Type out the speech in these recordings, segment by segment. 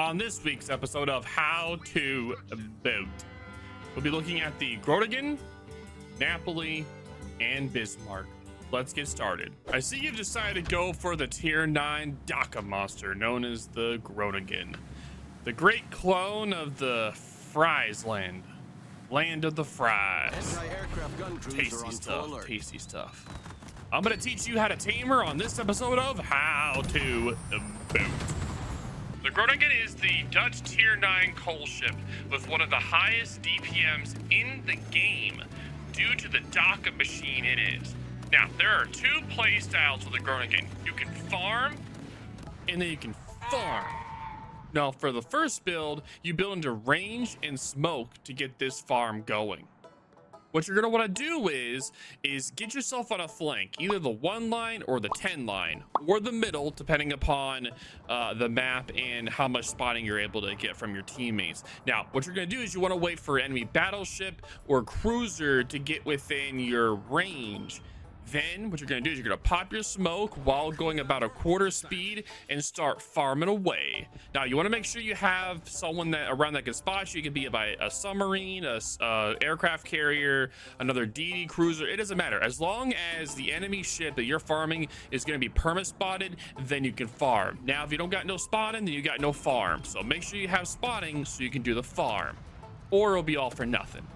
On this week's episode of How to Bout, we'll be looking at the Groningen, Napoli, and Bismarck. Let's get started. I see you've decided to go for the tier 9 Daka monster known as the Groningen, the great clone of the Fries land of the fries. Tasty stuff, tasty stuff. I'm gonna teach you how to tame her on this episode of How to Bout. The Groningen is the Dutch tier 9 coal ship with one of the highest DPMs in the game due to the Daka machine it is. Now, there are two play styles with the Groningen. You can farm, and then you can farm. Now, for the first build, you build into range and smoke to get this farm going. What you're going to want to do is get yourself on a flank, either the 1 line or the 10 line, or the middle, depending upon the map and how much spotting you're able to get from your teammates. Now, what you're going to do is you want to wait for enemy battleship or cruiser to get within your range. Then what you're going to do is you're going to pop your smoke while going about a quarter speed and start farming away. Now, you want to make sure you have someone around that can spot you. It could be by a submarine, a aircraft carrier, another DD cruiser. It doesn't matter. As long as the enemy ship that you're farming is going to be perma spotted, then you can farm. Now, if you don't got no spotting, then you got no farm. So make sure you have spotting so you can do the farm, or it'll be all for nothing.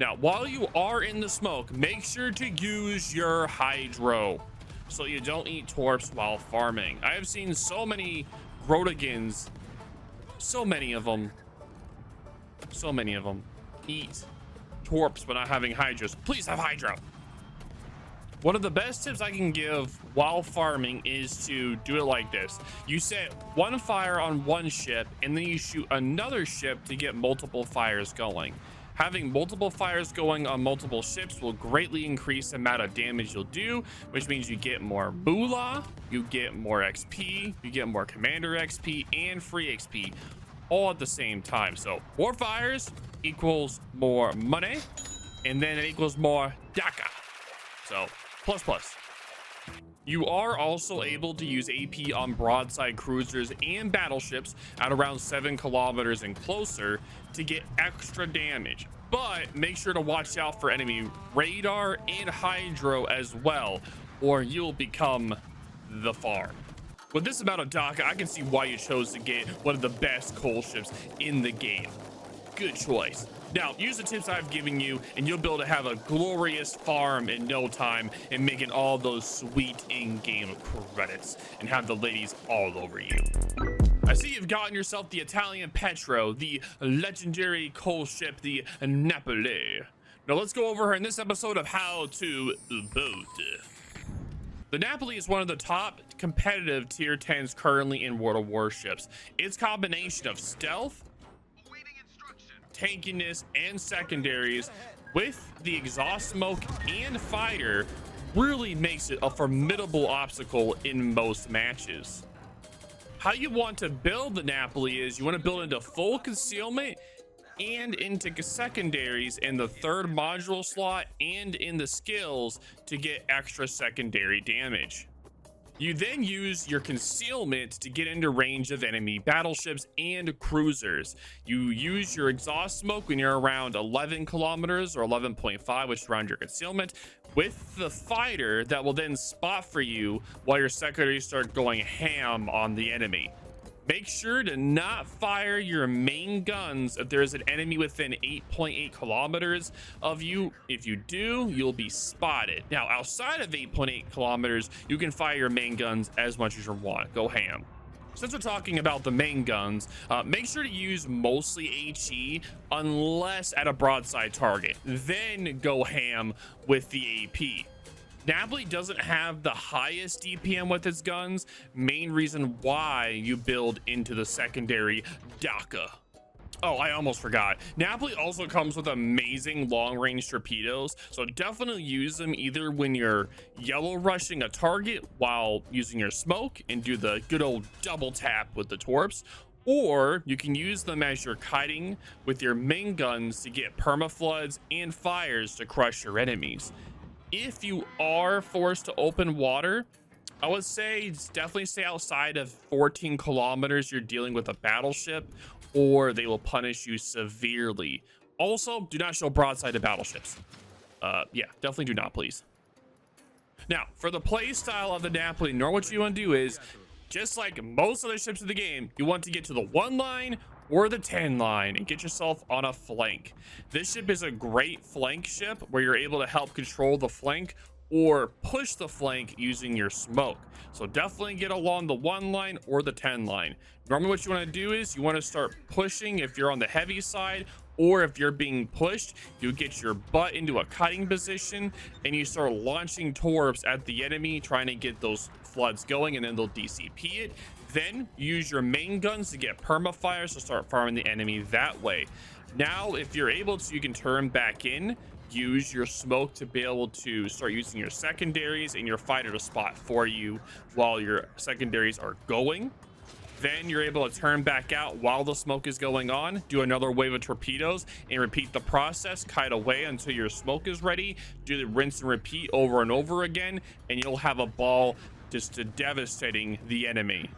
Now, while you are in the smoke, make sure to use your hydro so you don't eat torps while farming. I have seen so many Groningens, so many of them eat torps but not having hydros. Please have hydro. One of the best tips I can give while farming is to do it like this. You set one fire on one ship and then you shoot another ship to get multiple fires going. Having multiple fires going on multiple ships will greatly increase the amount of damage you'll do, which means you get more moolah, you get more XP, you get more commander XP and free XP all at the same time. So more fires equals more money, and then it equals more Daka. So plus. You are also able to use AP on broadside cruisers and battleships at around 7 kilometers and closer to get extra damage. But make sure to watch out for enemy radar and hydro as well, or you'll become the farm. With this amount of Daka, I can see why you chose to get one of the best coal ships in the game. Good choice. Now, use the tips I've given you, and you'll be able to have a glorious farm in no time and making all those sweet in-game credits and have the ladies all over you. I see you've gotten yourself the Italian Petro, the legendary coal ship, the Napoli. Now, let's go over her in this episode of How to Bout. The Napoli is one of the top competitive tier 10s currently in World of Warships. Its combination of stealth, tankiness, and secondaries with the exhaust smoke and fighter really makes it a formidable obstacle in most matches. How you want to build the Napoli is you want to build into full concealment and into secondaries in the 3rd module slot and in the skills to get extra secondary damage. You then use your concealment to get into range of enemy battleships and cruisers. You use your exhaust smoke when you're around 11 kilometers or 11.5, which is around your concealment, with the fighter that will then spot for you while your secondaries start going ham on the enemy. Make sure to not fire your main guns if there's an enemy within 8.8 kilometers of you. If you do, you'll be spotted. Now, outside of 8.8 kilometers, you can fire your main guns as much as you want. Go ham. Since we're talking about the main guns, make sure to use mostly HE unless at a broadside target. Then go ham with the AP. Napoli doesn't have the highest DPM with its guns, main reason why you build into the secondary Daka. Oh, I almost forgot. Napoli also comes with amazing long-range torpedoes, so definitely use them either when you're yellow rushing a target while using your smoke and do the good old double tap with the torps, or you can use them as you're kiting with your main guns to get permafloods and fires to crush your enemies. If you are forced to open water, I would say definitely stay outside of 14 kilometers. You're dealing with a battleship, or they will punish you severely. Also, do not show broadside to battleships. Yeah, definitely do not, please. Now, for the play style of the Napoli, normally what you want to do is, just like most other ships of the game, you want to get to the 1 line or the 10 line and get yourself on a flank. This ship is a great flank ship where you're able to help control the flank or push the flank using your smoke. So definitely get along the 1 line or the 10 line. Normally what you want to do is you want to start pushing if you're on the heavy side, or if you're being pushed, you get your butt into a cutting position and you start launching torps at the enemy, trying to get those floods going, and then they'll DCP it. Then use your main guns to get permafires to start farming the enemy that way. Now, if you're able to, you can turn back in, use your smoke to be able to start using your secondaries and your fighter to spot for you while your secondaries are going. Then you're able to turn back out while the smoke is going on, do another wave of torpedoes, and repeat the process. Kite away until your smoke is ready. Do the rinse and repeat over and over again, and you'll have a ball just devastating the enemy.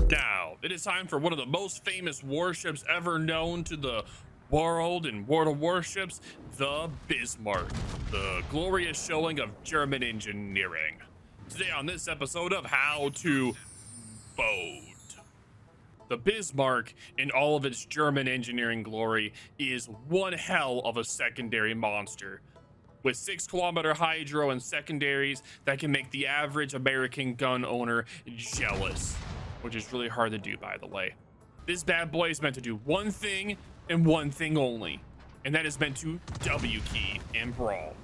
Now, it is time for one of the most famous warships ever known to the world in World of Warships, the Bismarck, the glorious showing of German engineering. Today on this episode of How to Boat. The Bismarck, in all of its German engineering glory, is one hell of a secondary monster. With 6-kilometer hydro and secondaries that can make the average American gun owner jealous, which is really hard to do, by the way. This bad boy is meant to do one thing and one thing only, and that is meant to W key and brawl.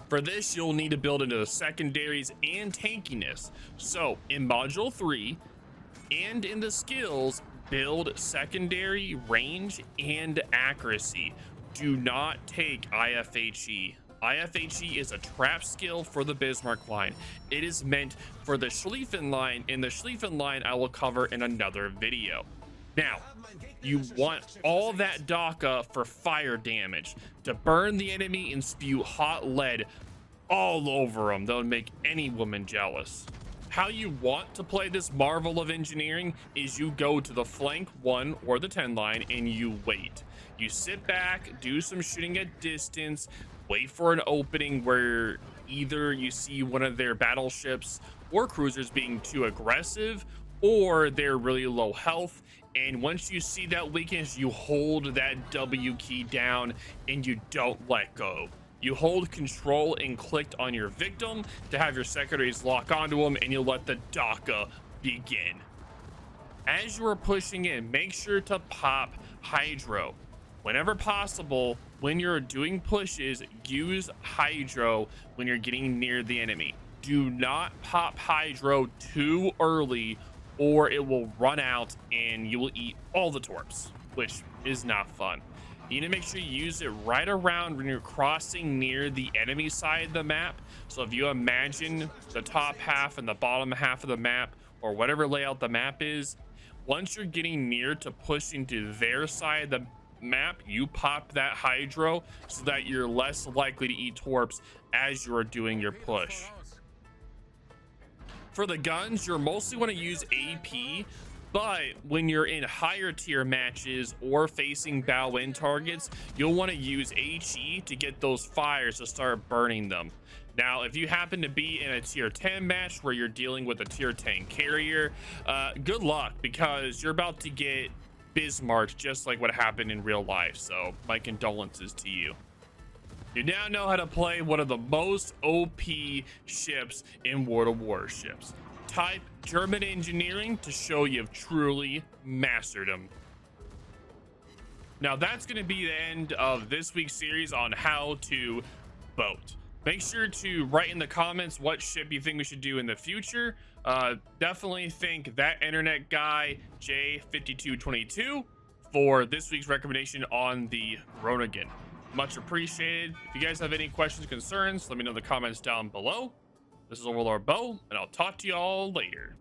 For this, you'll need to build into the secondaries and tankiness. So in module 3 and in the skills, build secondary, range, and accuracy. Do not take IFHE. IFHE is a trap skill for the Bismarck line. It is meant for the Schlieffen line, and the Schlieffen line I will cover in another video. Now, you want all that DACA for fire damage, to burn the enemy and spew hot lead all over them. That would make any woman jealous. How you want to play this marvel of engineering is you go to the flank 1 or the 10 line and you wait. You sit back, do some shooting at distance, wait for an opening where either you see one of their battleships or cruisers being too aggressive, or they're really low health. And once you see that weakness, you hold that W key down and you don't let go. You hold control and clicked on your victim to have your secondaries lock onto them, and you let the DACA begin. As you are pushing in, make sure to pop hydro. Whenever possible, when you're doing pushes, use hydro when you're getting near the enemy. Do not pop hydro too early, or it will run out and you will eat all the torps, which is not fun. You need to make sure you use it right around when you're crossing near the enemy side of the map. So if you imagine the top half and the bottom half of the map, or whatever layout the map is, once you're getting near to pushing to their side of the map, you pop that hydro so that you're less likely to eat torps as you're doing your push. For the guns, you're mostly want to use AP, but when you're in higher tier matches or facing bow in targets, you'll want to use HE to get those fires to start burning them. Now, if you happen to be in a tier 10 match where you're dealing with a tier 10 carrier, good luck, because you're about to get Bismarck just like what happened in real life. So my condolences to you. You now know how to play one of the most OP ships in World of Warships. Type German engineering to show you've truly mastered them. Now that's going to be the end of this week's series on how to boat. Make sure to write in the comments what ship you think we should do in the future. Definitely thank that internet guy J5222 for this week's recommendation on the Groningen. Much appreciated. If you guys have any questions or concerns, let me know in the comments down below. This is OverlordBou, and I'll talk to you all later.